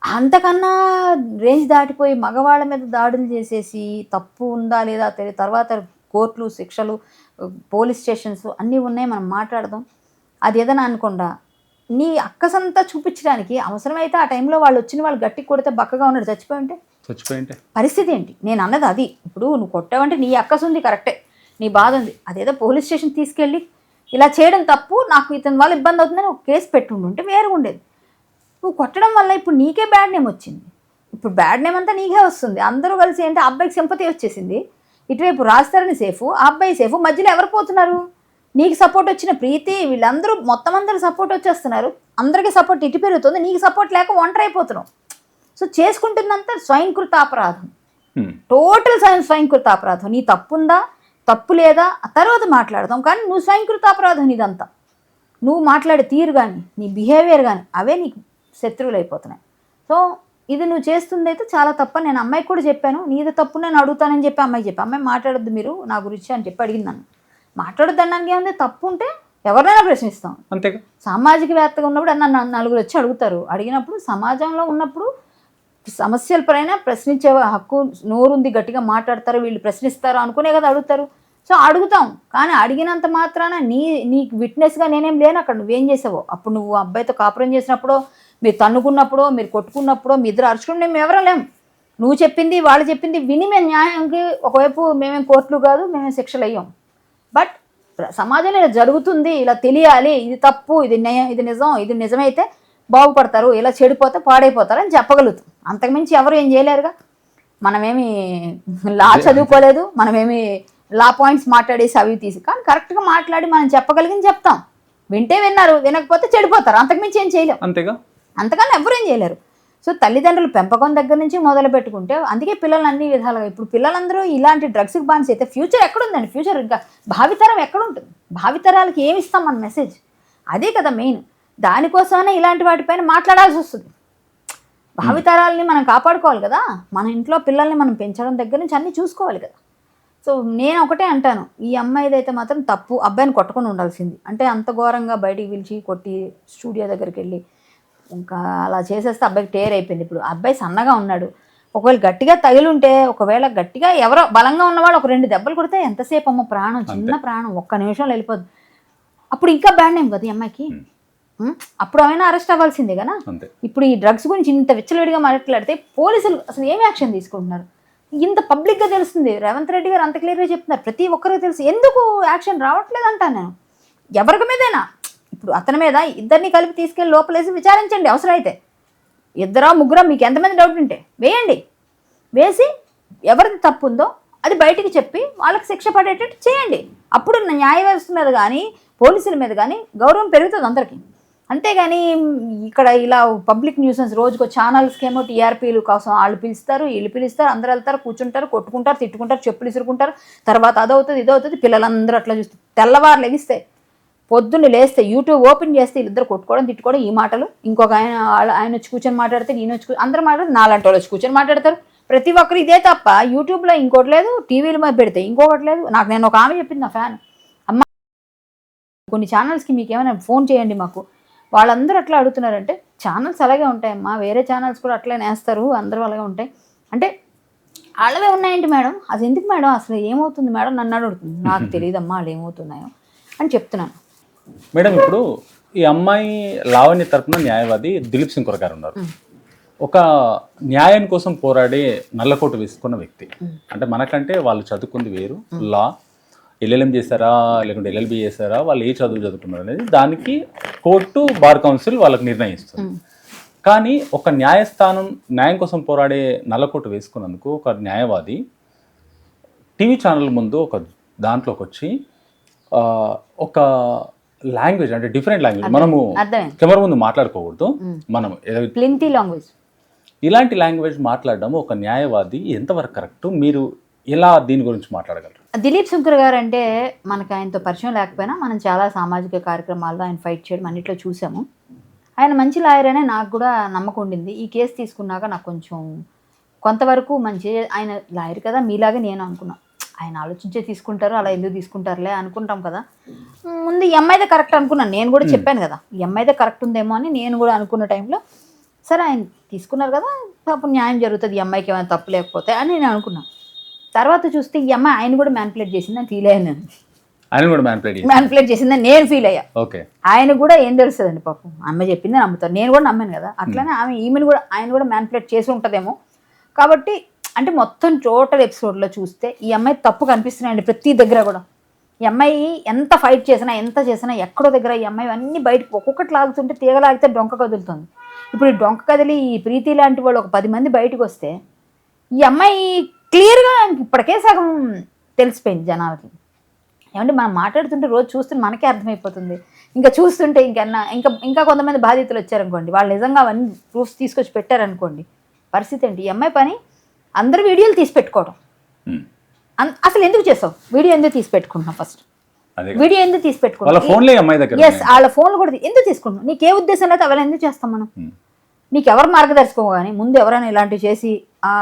అంతకన్నా రేంజ్ దాటిపోయి మగవాళ్ళ మీద దాడులు చేసేసి తప్పు ఉందా లేదా తెలియదు. తర్వాత కోర్టులు, శిక్షలు, పోలీస్ స్టేషన్స్ అన్నీ ఉన్నాయి, మనం మాట్లాడదాం. అది ఏదైనా అనకుండా నీ అక్కసంతా చూపించడానికి అవసరమైతే ఆ టైంలో వాళ్ళు వచ్చిన వాళ్ళు గట్టి కొడితే బక్కగా ఉన్నాడు చచ్చిపోయి ఉంటే పరిస్థితి ఏంటి? నేను అన్నది అది. ఇప్పుడు నువ్వు కొట్టావంటే నీ అక్కసు ఉంది, కరెక్టే, నీ బాధ ఉంది. అదేదో పోలీస్ స్టేషన్ తీసుకెళ్ళి ఇలా చేయడం తప్పు, నాకు ఇతని వల్ల ఇబ్బంది అవుతుందని ఒక కేసు పెట్టుంటే వేరుగా ఉండేది. నువ్వు కొట్టడం వల్ల ఇప్పుడు నీకే బ్యాడ్ నేమ్ వచ్చింది. ఇప్పుడు బ్యాడ్ నేమ్ అంతా నీకే వస్తుంది. అందరూ కలిసి ఏంటి, అబ్బాయికి సింపతి వచ్చేసింది. ఇటువైపు రాజధాని సేఫ్, ఆ అబ్బాయి సేఫ్, మధ్యలో ఎవరు పోతున్నారు? నీకు సపోర్ట్ వచ్చిన ప్రీతి, వీళ్ళందరూ మొత్తం అందరూ సపోర్ట్ వచ్చేస్తున్నారు. అందరికీ సపోర్ట్ ఇటు పెరుగుతుంది, నీకు సపోర్ట్ లేక ఒంటరి అయిపోతున్నావు. సో చేసుకుంటుందంతా స్వయంకృత అపరాధం, టోటల్ స్వయంకృత అపరాధం. నీ తప్పుందా తప్పు లేదా తర్వాత మాట్లాడదాం, కానీ నువ్వు స్వయంకృత అపరాధం నీదంతా. నువ్వు మాట్లాడే తీరు కానీ నీ బిహేవియర్ కానీ అవే నీకు శత్రువులు అయిపోతున్నాయి. సో ఇది నువ్వు చేస్తుంది అయితే చాలా తప్ప. నేను అమ్మాయికి కూడా చెప్పాను, నీది తప్పు నేను అడుగుతానని చెప్పి అమ్మాయి అమ్మాయి మాట్లాడొద్దు మీరు నా గురించి అని చెప్పి అడిగింది నన్ను. మాట్లాడొద్దు అన్నానికి ఏముంది, తప్పు ఉంటే ఎవరినైనా ప్రశ్నిస్తాం. అంతేగా. సామాజికవేత్తగా ఉన్నప్పుడు అన్న నలుగురు వచ్చి అడుగుతారు. అడిగినప్పుడు సమాజంలో ఉన్నప్పుడు సమస్యల పైన ప్రశ్నించే హక్కు, నోరుంది, గట్టిగా మాట్లాడతారు, వీళ్ళు ప్రశ్నిస్తారు అనుకునే కదా అడుగుతారు. సో అడుగుతాం, కానీ అడిగినంత మాత్రాన నీకు విట్నెస్గా నేనేం లేను అక్కడ. నువ్వేం చేసావో అప్పుడు, నువ్వు అబ్బాయితో కాపురం చేసినప్పుడు, మీరు తన్నుకున్నప్పుడు, మీరు కొట్టుకున్నప్పుడు, మీ ఇద్దరు అరుచుకుంటే మేము ఎవరం లేం. నువ్వు చెప్పింది వాళ్ళు చెప్పింది విని మేము న్యాయంకి ఒకవైపు మేమేం కోర్టులు కాదు, మేమేం శిక్షలు అయ్యాం. బట్ సమాజంలో ఇలా జరుగుతుంది, ఇలా తెలియాలి, ఇది తప్పు, ఇది నిజం, ఇది నిజమైతే బాగుపడతారు, ఇలా చెడిపోతే పాడైపోతారు అని చెప్పగలుగుతాం. అంతకుమించి ఎవరు ఏం చేయలేరుగా. మనమేమి లా చదువుకోలేదు, మనమేమి లా పాయింట్స్ మాట్లాడేసి అవి తీసి, కానీ కరెక్ట్గా మాట్లాడి మనం చెప్పగలిగింది చెప్తాం. వింటే విన్నారు, వినకపోతే చెడిపోతారు, అంతకుమించి ఏం చేయలేం. అంతేగా. అంతకన్నా ఎవరు ఏం చేయలేరు. సో తల్లిదండ్రులు పెంపకం దగ్గర నుంచి మొదలు పెట్టుకుంటే, అందుకే పిల్లలు అన్ని విధాలుగా, ఇప్పుడు పిల్లలందరూ ఇలాంటి డ్రగ్స్కి బానిస అయితే ఫ్యూచర్ ఎక్కడుందండి? ఫ్యూచర్ ఇంకా భావితరం ఎక్కడుంటుంది? భావితరాలకి ఏమి ఇస్తాం మన మెసేజ్? అదే కదా మెయిన్. దానికోసమైనా ఇలాంటి వాటిపైన మాట్లాడాల్సి వస్తుంది. భావితరాలని మనం కాపాడుకోవాలి కదా. మన ఇంట్లో పిల్లల్ని మనం పెంచడం దగ్గర నుంచి అన్నీ చూసుకోవాలి కదా. సో నేను ఒకటే అంటాను, ఈ అమ్మాయిదైతే మాత్రం తప్పు. అబ్బాయిని కొట్టకుండా ఉండాల్సింది. అంటే అంత ఘోరంగా బయటికి పిలిచి కొట్టి స్టూడియో దగ్గరికి వెళ్ళి ఇంకా అలా చేసేస్తే అబ్బాయికి టేర్ అయిపోయింది. ఇప్పుడు అబ్బాయి సన్నగా ఉన్నాడు, ఒకవేళ గట్టిగా తగిలుంటే, ఒకవేళ గట్టిగా ఎవరో బలంగా ఉన్నవాడు ఒక 2 దెబ్బలు కొడితే ఎంతసేపు అమ్మ, ప్రాణం, చిన్న ప్రాణం, ఒక్క నిమిషంలో వెళ్ళిపోద్ది. అప్పుడు ఇంకా బ్యాడ్ నేమ్ కదా ఈ అమ్మాయికి. అప్పుడు అయినా అరెస్ట్ అవ్వాల్సిందే కదా. ఇప్పుడు ఈ డ్రగ్స్ గురించి ఇంత విచ్చలవిడిగా మాట్లాడితే పోలీసులు అసలు ఏమి యాక్షన్ తీసుకుంటున్నారు? ఇంత పబ్లిక్గా తెలుస్తుంది. రేవంత్ రెడ్డి గారు అంత క్లియర్గా చెప్తున్నారు, ప్రతి ఒక్కరికి తెలుసు. ఎందుకు యాక్షన్ రావట్లేదు అంటాను నేను. ఎవరికి మీదైనా, ఇప్పుడు అతని మీద ఇద్దరిని కలిపి తీసుకెళ్ళి లోపలేసి విచారించండి. అవసరమైతే 2 3 మీకు ఎంతమంది డౌట్ ఉంటే వేయండి. వేసి ఎవరిది తప్పు ఉందో అది బయటికి చెప్పి వాళ్ళకి శిక్ష పడేటట్టు చేయండి. అప్పుడు న్యాయ వ్యవస్థ మీద కానీ పోలీసుల మీద కానీ గౌరవం పెరుగుతుంది అందరికీ. అంతేగాని ఇక్కడ ఇలా పబ్లిక్ న్యూసెన్స్ రోజుకో ఛానల్స్కి ఏమో టీఆర్పీలు కోసం వాళ్ళు పిలుస్తారు, వీళ్ళు పిలుస్తారు, అందరూ వెళ్తారు, కూర్చుంటారు, కొట్టుకుంటారు, తిట్టుకుంటారు, చెప్పులు ఇసురుకుంటారు, తర్వాత అదవుతుంది ఇదవుతుంది. పిల్లలందరూ అట్లా చూస్తారు. తెల్లవారు లెగిస్తే, పొద్దున్న లేస్తే, యూట్యూబ్ ఓపెన్ చేస్తే వీళ్ళిద్దరు కొట్టుకోవడం, తిట్టుకోవడం, ఈ మాటలు. ఇంకొక ఆయన వచ్చి కూర్చొని మాట్లాడితే, నేను వచ్చి అందరూ మాట్లాడితే, నాలాంటి వాళ్ళు వచ్చి కూర్చొని మాట్లాడతారు. ప్రతి ఒక్కరు ఇదే తప్ప యూట్యూబ్లో ఇంకోటి లేదు, టీవీల మీద పెడితే ఇంకొకటి లేదు. నేను ఒక ఆమె చెప్పింది, నా ఫ్యాన్ అమ్మ, కొన్ని ఛానల్స్కి మీకు ఏమైనా ఫోన్ చేయండి మాకు. వాళ్ళందరూ అట్లా అడుగుతున్నారంటే, ఛానల్స్ అలాగే ఉంటాయమ్మా, వేరే ఛానల్స్ కూడా అట్లే నేస్తారు, అందరూ అలాగే ఉంటాయి అంటే వాళ్ళవే ఉన్నాయండి మేడం. అది ఎందుకు మేడం, అసలు ఏమవుతుంది మేడం నన్ను అడుగుతుంది. నాకు తెలియదమ్మా వాళ్ళు ఏమవుతున్నాయో అని చెప్తున్నాను మేడం. ఇప్పుడు ఈ అమ్మాయి లావణ్య తరపున న్యాయవాది దిలీప్ సింగ్ గారు ఉన్నారు. ఒక న్యాయం కోసం పోరాడే నల్లకోటు వేసుకున్న వ్యక్తి. అంటే మనకంటే వాళ్ళు చదువుకుంది వేరు, లా ఎల్ఎల్ఎం చేశారా లేకుంటే ఎల్ఎల్బి చేశారా, వాళ్ళు ఏ చదువు చదువుకున్నారు అనేది దానికి కోర్టు, బార్ కౌన్సిల్ వాళ్ళకి నిర్ణయిస్తుంది. కానీ ఒక న్యాయస్థానం న్యాయం కోసం పోరాడే నల్లకోటు వేసుకున్నందుకు ఒక న్యాయవాది టీవీ ఛానల్ ముందు ఒక దాంట్లోకి వచ్చి ఒక లాంగ్వేజ్ అంటే డిఫరెంట్ లాంగ్వేజ్ మనము అర్థమైంది. కెమెరా ముందు మాట్లాడుకోకూడదు, మనం ప్లింటీ లాంగ్వేజ్. ఇలాంటి లాంగ్వేజ్ మాట్లాడడం ఒక న్యాయవాది ఎంతవరకు కరెక్ట్? మీరు ఎలా దీని గురించి మాట్లాడగలరు? దిలీప్ శంకర్ గారు అంటే మనకు ఆయనతో పరిచయం లేకపోయినా మనం చాలా సామాజిక కార్యక్రమాల్లో ఆయన ఫైట్ చేయడం అన్నిట్లో చూసాము. ఆయన మంచి లాయర్ అనే నాకు కూడా నమ్మకం ఉండింది. ఈ కేసు తీసుకున్నాక నాకు కొంచెం కొంతవరకు మంచి, ఆయన లాయర్ కదా మీలాగే నేను అనుకున్నా, ఆయన ఆలోచించే తీసుకుంటారు, అలా ఎందుకు తీసుకుంటారులే అనుకుంటాం కదా. ముందు ఈ అమ్మాయిదే కరెక్ట్ అనుకున్నాను, నేను కూడా చెప్పాను కదా ఈ అమ్మాయిదే కరెక్ట్ ఉందేమో అని నేను కూడా అనుకున్న టైంలో సరే ఆయన తీసుకున్నారు కదా పాపం న్యాయం జరుగుతుంది, ఈ అమ్మాయికి ఏమైనా తప్పు లేకపోతే అని నేను అనుకున్నాను. తర్వాత చూస్తే ఈ అమ్మాయి ఆయన కూడా మ్యానిపులేట్ చేసిందని ఫీల్ అయ్యాను నేను. ఆయన కూడా మ్యానిపులేట్ చేసిందని నేను ఫీల్ అయ్యా. ఓకే, ఆయన కూడా ఏం తెలుస్తుందండి పాపం, అమ్మాయి చెప్పింది నమ్ముతారు, నేను కూడా నమ్మాను కదా. అట్లానే ఈమెను కూడా ఆయన కూడా మ్యానిపులేట్ చేసి ఉంటుందేమో. కాబట్టి అంటే మొత్తం టోటల్ ఎపిసోడ్లో చూస్తే ఈ అమ్మాయి తప్పు కనిపిస్తున్నాయండి ప్రతి దగ్గర కూడా. ఈ అమ్మాయి ఎంత ఫైట్ చేసినా ఎంత చేసినా ఎక్కడో దగ్గర ఈ అమ్మాయి అన్నీ బయటకు ఒక్కొక్కటి లాగుతుంటే తీగలాగితే డొంక కదులుతుంది. ఇప్పుడు ఈ డొంక కదిలి ఈ ప్రీతి లాంటి వాళ్ళు ఒక 10 మంది బయటకు వస్తే ఈ అమ్మాయి క్లియర్గా ఇప్పటికే సగం తెలిసిపోయింది జనాలకి. ఏమంటే మనం మాట్లాడుతుంటే రోజు చూస్తుంటే మనకే అర్థమైపోతుంది. ఇంకా చూస్తుంటే ఇంకా కొంతమంది బాధితులు వచ్చారనుకోండి, వాళ్ళు నిజంగా అవన్నీ ప్రూఫ్స్ తీసుకొచ్చి పెట్టారనుకోండి, పరిస్థితి ఏంటి? ఈ అమ్మాయి పని అందరు వీడియోలు తీసి పెట్టుకోవడం. అసలు ఎందుకు చేస్తావు వీడియో? ఎందుకు తీసి పెట్టుకుంటున్నావు? ఫస్ట్ వీడియో ఎందుకు తీసి పెట్టుకుంటున్నావు? ఎస్, వాళ్ళ ఫోన్లు కూడా ఎందుకు తీసుకుంటున్నావు? నీకే ఉద్దేశం అయితే అవన్నీ ఎందుకు చేస్తాం మనం? నీకు ఎవరు మార్గదర్శకం కానీ ముందు ఎవరైనా ఇలాంటివి చేసి ఆ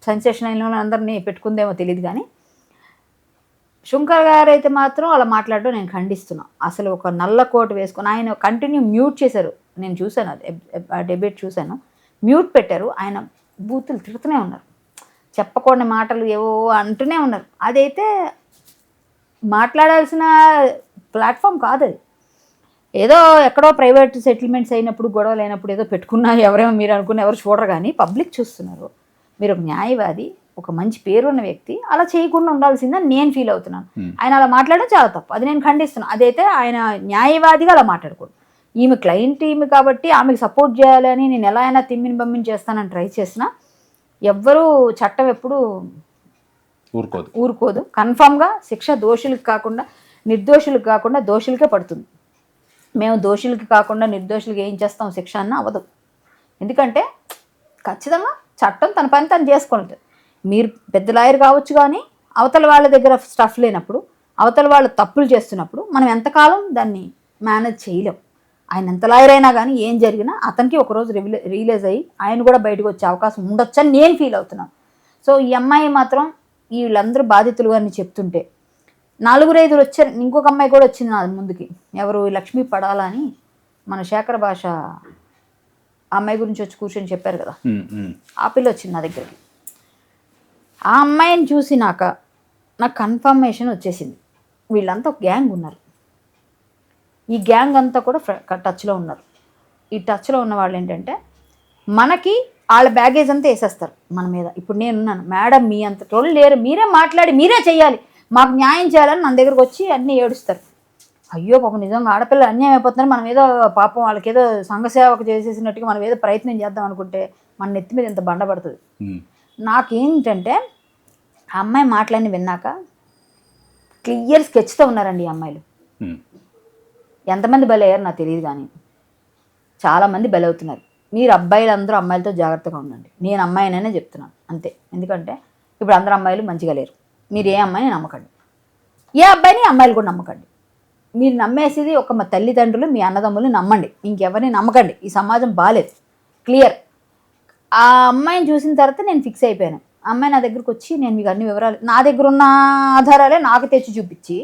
సెన్సేషన్ అయిన అందరినీ పెట్టుకుందేమో తెలియదు. కానీ శంకర్ గారు అయితే మాత్రం అలా మాట్లాడడం నేను ఖండిస్తున్నాను. అసలు ఒక నల్ల కోట్ వేసుకొని ఆయన కంటిన్యూ మ్యూట్ చేశారు, నేను చూశాను, అది డెబేట్ చూశాను, మ్యూట్ పెట్టారు. ఆయన బూతులు తిడుతూనే ఉన్నారు, చెప్పకూడని మాటలు ఏవో అంటూనే ఉన్నారు. అదైతే మాట్లాడాల్సిన ప్లాట్ఫామ్ కాదు అది. ఏదో ఎక్కడో ప్రైవేట్ సెటిల్మెంట్స్ అయినప్పుడు గొడవలు అయినప్పుడు ఏదో పెట్టుకున్నా ఎవరేమో మీరు అనుకున్న ఎవరు చూడరు, కానీ పబ్లిక్ చూస్తున్నారు. మీరు ఒక న్యాయవాది, ఒక మంచి పేరున్న వ్యక్తి, అలా చేయకుండా ఉండాల్సిందని నేను ఫీల్ అవుతున్నాను. ఆయన అలా మాట్లాడడం చాలా తప్పు, అది నేను ఖండిస్తున్నాను. అదైతే ఆయన న్యాయవాదిగా అలా మాట్లాడకూడదు. ఈమె క్లయింట్ ఈమె కాబట్టి ఆమెకు సపోర్ట్ చేయాలని నేను ఎలా అయినా తిమ్మిని బమ్మిని చేస్తానని ట్రై చేసినా ఎవ్వరూ చట్టం ఎప్పుడు ఊరుకోదు. కన్ఫామ్గా శిక్ష దోషులకు కాకుండా నిర్దోషులకు కాకుండా దోషులకే పడుతుంది. మేము దోషులకి కాకుండా నిర్దోషులకి ఏం చేస్తాం శిక్ష అన్న అవ్వదు. ఎందుకంటే ఖచ్చితంగా చట్టం తన పని తను చేసుకుంటుంది. మీరు పెద్ద లాయర్ కావచ్చు, కానీ అవతల వాళ్ళ దగ్గర స్టఫ్ లేనప్పుడు, అవతల వాళ్ళు తప్పులు చేస్తున్నప్పుడు మనం ఎంతకాలం దాన్ని మేనేజ్ చేయలేం. ఆయన ఎంత లాయర్ అయినా కానీ ఏం జరిగినా అతనికి ఒకరోజు రియలైజ్ అయ్యి ఆయన కూడా బయటకు వచ్చే అవకాశం ఉండొచ్చని నేను ఫీల్ అవుతున్నాను. సో ఈ అమ్మాయి మాత్రం వీళ్ళందరూ బాధితులు అని చెప్తుంటే 4-5 వచ్చారు. ఇంకొక అమ్మాయి కూడా వచ్చింది నా ముందుకి, ఎవరు లక్ష్మీ పడాలా అని, మన శేఖర భాష అమ్మాయి గురించి వచ్చి కూర్చొని చెప్పారు కదా, ఆ పిల్ల వచ్చింది నా దగ్గరికి. ఆ అమ్మాయిని చూసినాక నాకు కన్ఫర్మేషన్ వచ్చేసింది, వీళ్ళంతా ఒక గ్యాంగ్ ఉన్నారు. ఈ గ్యాంగ్ అంతా కూడా టచ్లో ఉన్నారు. ఈ టచ్లో ఉన్న వాళ్ళు ఏంటంటే మనకి వాళ్ళ బ్యాగేజ్ అంతా వేసేస్తారు మన మీద. ఇప్పుడు నేనున్నాను, మేడం మీ అంత టోళ్ళు లేరు, మీరే మాట్లాడి మీరే చెయ్యాలి, మాకు న్యాయం చేయాలని మన దగ్గరకు వచ్చి అన్నీ ఏడుస్తారు. అయ్యో పాపం నిజంగా ఆడపిల్ల అన్యాయం అయిపోతున్నారు, మనం ఏదో పాపం వాళ్ళకి ఏదో సంఘసేవకు చేసేసినట్టుగా మనం ఏదో ప్రయత్నం చేద్దాం అనుకుంటే మన నెత్తి మీద ఇంత బండ పడుతుంది. నాకేంటంటే ఆ అమ్మాయి మాటలన్నీ విన్నాక క్లియర్ స్కెచ్తో ఉన్నారండి ఈ అమ్మాయిలు. ఎంతమంది బలయ్యారు నాకు తెలియదు, కానీ చాలామంది బలవుతున్నారు. మీరు అబ్బాయిలందరూ అమ్మాయిలతో జాగ్రత్తగా ఉండండి, నేను అమ్మాయిననే చెప్తున్నాను అంతే. ఎందుకంటే ఇప్పుడు అందరు అమ్మాయిలు మంచిగా లేరు. మీరు ఏ అమ్మాయిని నమ్మకండి, ఏ అబ్బాయిని అమ్మాయిలు కూడా నమ్మకండి. మీరు నమ్మేసేది ఒక మా తల్లిదండ్రులు మీ అన్నదమ్ములు నమ్మండి, ఇంకెవరిని నమ్మకండి. ఈ సమాజం బాగాలేదు, క్లియర్. ఆ అమ్మాయిని చూసిన తర్వాత నేను ఫిక్స్ అయిపోయాను. ఆ అమ్మాయి నా దగ్గరకు వచ్చి నేను మీకు అన్ని వివరాలు నా దగ్గర ఉన్న ఆధారాలే నాకు తెచ్చి చూపించి,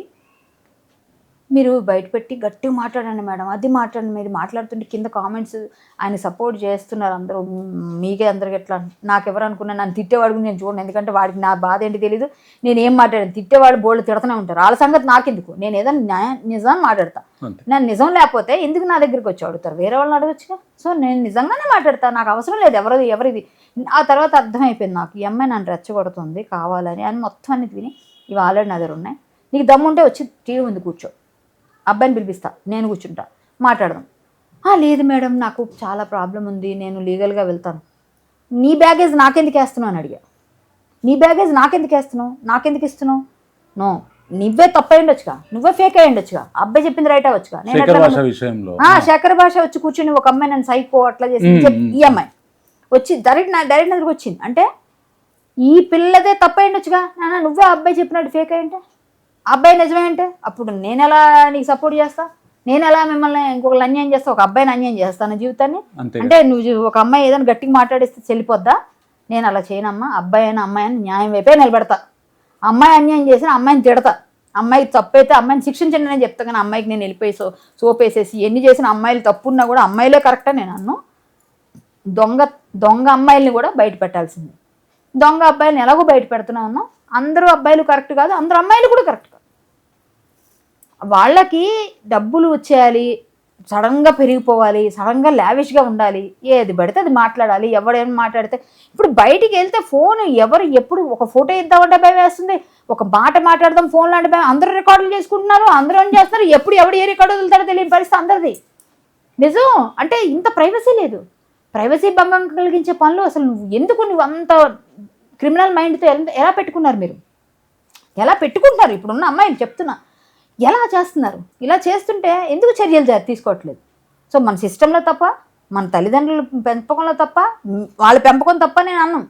మీరు బయట పెట్టి గట్టిగా మాట్లాడండి మేడం, అది మాట్లాడండి, మీరు మాట్లాడుతుంటే కింద కామెంట్స్ ఆయన సపోర్ట్ చేస్తున్నారు అందరూ, మీకే అందరికి ఎట్లా, నాకు ఎవరు అనుకున్నా నన్ను తిట్టేవాడు నేను చూడండి, ఎందుకంటే వాడికి నా బాధ ఏంటి తెలీదు, నేను ఏం మాట్లాడాను, తిట్టేవాడు బోల్డ్ తిడుతూనే ఉంటారు, వాళ్ళ సంగతి నాకెందుకు, నేను ఏదైనా నిజం మాట్లాడతా. నేను నిజం లేకపోతే ఎందుకు నా దగ్గరికి వచ్చి అడుగుతారు, వేరే వాళ్ళని అడగచ్చుగా. సో నేను నిజంగానే మాట్లాడతాను, నాకు అవసరం లేదు ఎవరిది. ఆ తర్వాత అర్థమైపోయింది నాకు, ఈ అమ్మాయి నన్ను రెచ్చగొడుతుంది కావాలని అని. మొత్తం అన్ని విని ఇవి ఆల్రెడీ నా దగ్గర ఉన్నాయి, నీకు దమ్ముంటే వచ్చి టీవీ ముందు కూర్చో, అబ్బాయిని పిలిపిస్తా, నేను కూర్చుంటా, మాట్లాడదాం. లేదు మేడం నాకు చాలా ప్రాబ్లం ఉంది, నేను లీగల్గా వెళ్తాను. నీ బ్యాగేజ్ నాకెందుకు వేస్తున్నావు అని అడిగా. నీ బ్యాగేజ్ నాకెందుకు వేస్తున్నావు, నాకెందుకు ఇస్తున్నావు? నో, నువ్వే తప్పు అయి ఉండొచ్చుగా, నువ్వే ఫేక్ అయి ఉండొచ్చుగా, అబ్బాయి చెప్పింది రైట్ అవ్వచ్చుగా. నేను శేఖర్ భాష విషయంలో శేఖర్ భాష వచ్చి కూర్చొని ఒక అమ్మాయి నన్ను సైకో అట్లా చేసి ఈ అమ్మాయి వచ్చి డైరెక్ట్ దగ్గరకు వచ్చింది అంటే ఈ పిల్లదే తప్పు అయి ఉండొచ్చుగా. నాన్న నువ్వే అబ్బాయి చెప్పినట్టు ఫేక్ అయి ఉంటే, అబ్బాయి నిజమే అంటే అప్పుడు నేను ఎలా నీకు సపోర్ట్ చేస్తా, నేను ఎలా మిమ్మల్ని ఇంకొకరు అన్యాయం చేస్తా, ఒక అబ్బాయిని అన్యాయం చేస్తాను జీవితాన్ని. అంటే నువ్వు ఒక అమ్మాయి ఏదైనా గట్టిగా మాట్లాడిస్తే చెల్లిపోద్దా? నేను అలా చేయనమ్మా, అబ్బాయి అయినా అమ్మాయి అని న్యాయం వైపే నిలబెడతా. అమ్మాయి అన్యాయం చేసిన అమ్మాయిని తిడతా, అమ్మాయి తప్పైతే అమ్మాయిని శిక్షించండి అని చెప్తా. కానీ అమ్మాయికి నేను వెళ్ళిపోయి సోపేసేసి ఎన్ని చేసిన అమ్మాయిలు తప్పున్నా కూడా అమ్మాయిలే కరెక్టా నేను అన్ను. దొంగ అమ్మాయిల్ని కూడా బయట పెట్టాల్సింది. దొంగ అబ్బాయిలను ఎలాగో బయట పెడుతున్నా ఉన్నాం. అందరూ అబ్బాయిలు కరెక్ట్ కాదు, అందరూ అమ్మాయిలు కూడా కరెక్ట్ కాదు. వాళ్ళకి డబ్బులు వచ్చేయాలి, సడన్గా పెరిగిపోవాలి, సడన్గా లావిష్గా ఉండాలి, ఏది పడితే అది మాట్లాడాలి. ఎవడేం మాట్లాడితే ఇప్పుడు బయటికి వెళ్తే ఫోన్ ఎవరు ఎప్పుడు ఒక ఫోటో ఇద్దామంటే భయం వేస్తుంది, ఒక మాట మాట్లాడదాం ఫోన్లో అంటే భయం. అందరూ రికార్డులు చేసుకుంటున్నారు, అందరూ ఏం చేస్తున్నారు, ఎప్పుడు ఎవడు ఏ రికార్డు వదులుతాడో తెలియని పరిస్థితి అందరిది. నిజం అంటే ఇంత ప్రైవసీ లేదు. ప్రైవసీ భంగం కలిగించే పనులు అసలు నువ్వు అంత క్రిమినల్ మైండ్తో ఎలా పెట్టుకున్నారు మీరు? ఎలా పెట్టుకుంటున్నారు? ఇప్పుడున్న అమ్మాయిలు చెప్తున్నా ఎలా చేస్తున్నారు? ఇలా చేస్తుంటే ఎందుకు చర్యలు తీసుకోవట్లేదు? సో మన సిస్టంలో తప్ప, మన తల్లిదండ్రుల పెంపకంలో తప్ప, వాళ్ళ పెంపకం తప్ప నేను అన్నాం.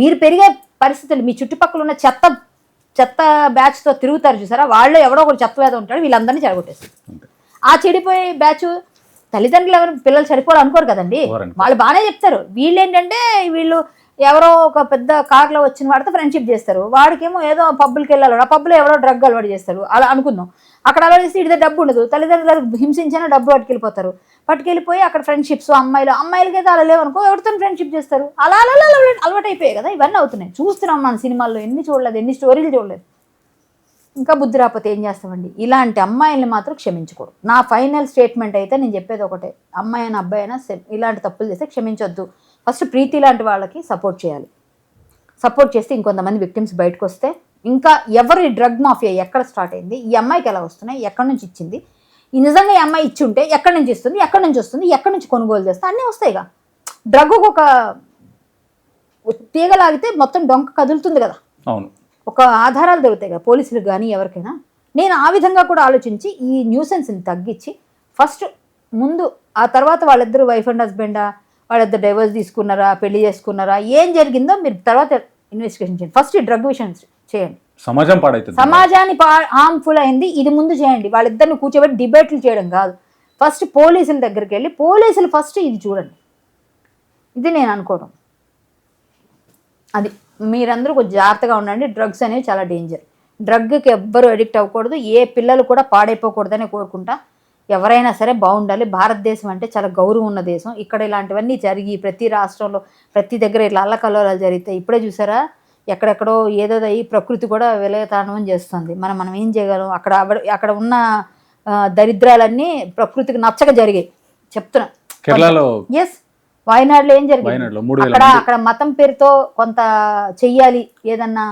మీరు పెరిగే పరిస్థితులు, మీ చుట్టుపక్కల ఉన్న చెత్త బ్యాచ్తో తిరుగుతారు చూసారా, వాళ్ళు ఎవడో ఒకటి చెత్త వేద ఉంటాడు, వీళ్ళందరినీ చెడగొట్టేస్తారు. ఆ చెడిపోయే బ్యాచ్ తల్లిదండ్రులు ఎవరు పిల్లలు సరిపోవాలి అనుకోరు కదండి, వాళ్ళు బాగానే చెప్తారు. వీళ్ళు ఏంటంటే వీళ్ళు ఎవరో ఒక పెద్ద కార్లో వచ్చిన వాడితో ఫ్రెండ్షిప్ చేస్తారు, వాడికేమో ఏదో పబ్బులకి వెళ్ళాలి, ఆ పబ్బులో ఎవరో డ్రగ్ అలవాటు చేస్తారు, అలా అనుకుందాం. అక్కడ అలవాటు చేసి ఇడితే డబ్బు ఉండదు, తల్లిదండ్రులకు హింసించినా డబ్బు పట్టుకెళ్ళిపోయి అక్కడ ఫ్రెండ్షిప్స్ అమ్మాయిలకి అయితే అలా లేవనుకో ఎవరితో ఫ్రెండ్షిప్ చేస్తారు. అలా అలా అలవాటు అయిపోయాయి కదా, ఇవన్నీ అవుతున్నాయి. చూస్తున్నాం మన సినిమాల్లో, ఎన్ని చూడలేదు, ఎన్ని స్టోరీలు చూడలేదు. ఇంకా బుద్ధి రాకపోతే ఏం చేస్తామండి? ఇలాంటి అమ్మాయిల్ని మాత్రం క్షమించకూడదు. నా ఫైనల్ స్టేట్మెంట్ అయితే నేను చెప్పేది ఒకటే, అమ్మాయి అయినా అబ్బాయి అయినా ఇలాంటి తప్పులు చేస్తే క్షమించొద్దు. ఫస్ట్ ప్రీతి లాంటి వాళ్ళకి సపోర్ట్ చేయాలి. సపోర్ట్ చేస్తే ఇంకొంతమంది విక్టిమ్స్ బయటకు వస్తే, ఇంకా ఎవరు ఈ డ్రగ్ మాఫియా ఎక్కడ స్టార్ట్ అయింది, ఈ అమ్మాయికి ఎలా వస్తున్నాయి, ఎక్కడి నుంచి ఇచ్చింది, ఈ నిజంగా ఈ అమ్మాయి ఇచ్చి ఉంటే ఎక్కడి నుంచి ఇస్తుంది, ఎక్కడి నుంచి వస్తుంది, ఎక్కడి నుంచి కొనుగోలు చేస్తే అన్నీ వస్తాయిగా. డ్రగ్ ఒక తీగలాగితే మొత్తం డొంక కదులుతుంది కదా, అవును, ఒక ఆధారాలు దొరుకుతాయి కదా పోలీసులకు కానీ ఎవరికైనా. నేను ఆ విధంగా కూడా ఆలోచించి ఈ న్యూసెన్స్ని తగ్గించి ఫస్ట్ ముందు, ఆ తర్వాత వాళ్ళిద్దరు వైఫ్ అండ్ హస్బెండా, వాళ్ళిద్దరు డైవర్స్ తీసుకున్నారా, పెళ్లి చేసుకున్నారా, ఏం జరిగిందో మీరు తర్వాత ఇన్వెస్టిగేషన్ చేయండి. ఫస్ట్ ఈ డ్రగ్ విషయం చేయండి. సమాజం పాడైతుంది, సమాజాన్ని హార్మ్ఫుల్ అయింది, ఇది ముందు చేయండి. వాళ్ళిద్దరిని కూర్చోబెట్టి డిబేట్లు చేయడం కాదు, ఫస్ట్ పోలీసుల దగ్గరికి వెళ్ళి పోలీసులు ఫస్ట్ ఇది చూడండి. ఇది నేను అనుకోవడం. అది మీరందరూ కొంచెం జాగ్రత్తగా ఉండండి. డ్రగ్స్ అనేవి చాలా డేంజర్. డ్రగ్కి ఎవ్వరూ అడిక్ట్ అవ్వకూడదు, ఏ పిల్లలు కూడా పాడైపోకూడదని కోరుకుంటా. ఎవరైనా సరే బాగుండాలి. భారతదేశం అంటే చాలా గౌరవం ఉన్న దేశం. ఇక్కడ ఇలాంటివన్నీ జరిగి ప్రతి రాష్ట్రంలో ప్రతి దగ్గర ఇట్లా అల్లకల్లోలాలు జరిగితే ఇప్పుడే చూసారా, ఎక్కడెక్కడో ఏదో అయ్యి ప్రకృతి కూడా విలయతాండవం చేస్తుంది. మనం ఏం చేయగలం? అక్కడ ఉన్న దరిద్రాలన్నీ ప్రకృతికి నచ్చక జరిగాయి. చెప్తున్నా, కేరళలో ఎస్, వాయనాడులో ఏం జరిగింది, అక్కడ మతం పేరుతో కొంత చెయ్యాలి, ఏదన్నా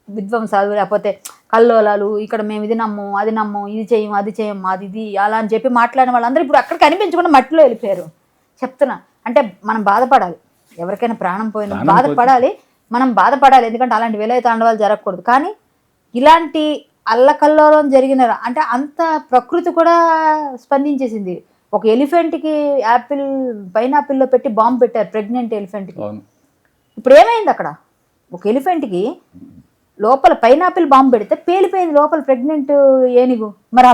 విధ్వంసాలు లేకపోతే కల్లోలాలు, ఇక్కడ మేము ఇది నమ్మం, అది నమ్మం, ఇది చేయం, అది చేయం, అది ఇది అలా అని చెప్పి మాట్లాడిన వాళ్ళందరూ ఇప్పుడు అక్కడ కనిపించకుండా మట్టిలో వెళ్ళిపోయారు. చెప్తున్నా, అంటే మనం బాధపడాలి. ఎవరికైనా ప్రాణం పోయినా బాధపడాలి, మనం బాధపడాలి. ఎందుకంటే అలాంటి విలయ తాండవాలు జరగకూడదు. కానీ ఇలాంటి అల్లకల్లోలం జరిగిన అంటే అంత ప్రకృతి కూడా స్పందించేసింది. ఒక ఎలిఫెంట్కి పైనాపిల్లో పెట్టి బాంబు పెట్టారు, ప్రెగ్నెంట్ ఎలిఫెంట్కి. ఇప్పుడు ఏమైంది అక్కడ? ఒక ఎలిఫెంట్కి లోపల పైనాపిల్ బాంబు పెడితే పేలిపోయింది లోపల ప్రెగ్నెంట్ ఏనుగు. మరి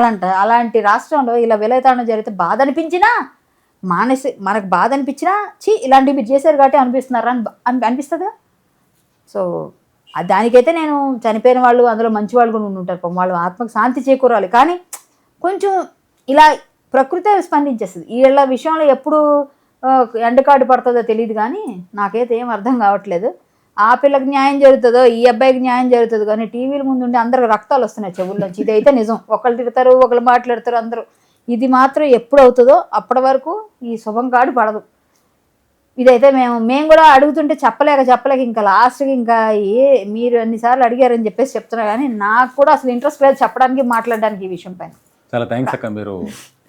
అలాంటి రాష్ట్రంలో ఇలా విలయతాండం జరిగితే బాధ అనిపించినా మనకు బాధ అనిపించినా ఇలాంటివి మీరు చేశారు కాబట్టి అనిపిస్తున్నారా అని అనిపిస్తుందిగా. సో దానికైతే నేను చనిపోయిన వాళ్ళు అందులో మంచి వాళ్ళు కూడా ఉంటారు, వాళ్ళు ఆత్మకు శాంతి చేకూరాలి. కానీ కొంచెం ఇలా ప్రకృతి స్పందించేస్తుంది. వీళ్ళ విషయంలో ఎప్పుడు ఎండకాడు పడుతుందో తెలియదు, కానీ నాకైతే ఏం అర్థం కావట్లేదు. ఆ పిల్లకి న్యాయం జరుగుతుందో ఈ అబ్బాయికి న్యాయం జరుగుతుందో, కానీ టీవీల ముందు ఉండి అందరికి రక్తాలు వస్తున్నాయి చెవుల్లోంచి. ఇదైతే నిజం. ఒకళ్ళు తిడతారు, ఒకళ్ళు మాట్లాడతారు అందరూ. ఇది మాత్రం ఎప్పుడు అవుతుందో అప్పటి వరకు ఈ శుభం కాడు పడదు. ఇదైతే మేము కూడా అడుగుతుంటే చెప్పలేక ఇంకా లాస్ట్కి ఇంకా మీరు అన్నిసార్లు అడిగారని చెప్పేసి చెప్తున్నా, కానీ నాకు కూడా అసలు ఇంట్రెస్ట్ లేదు చెప్పడానికి, మాట్లాడడానికి ఈ విషయం పైన. చాలా థ్యాంక్స్ అక్క, మీరు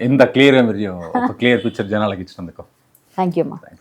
ఎంత క్లియర్గా మీరు ఒక క్లియర్ పిక్చర్ జనాలకు ఇచ్చినందుకు. థ్యాంక్ యూ అమ్మా.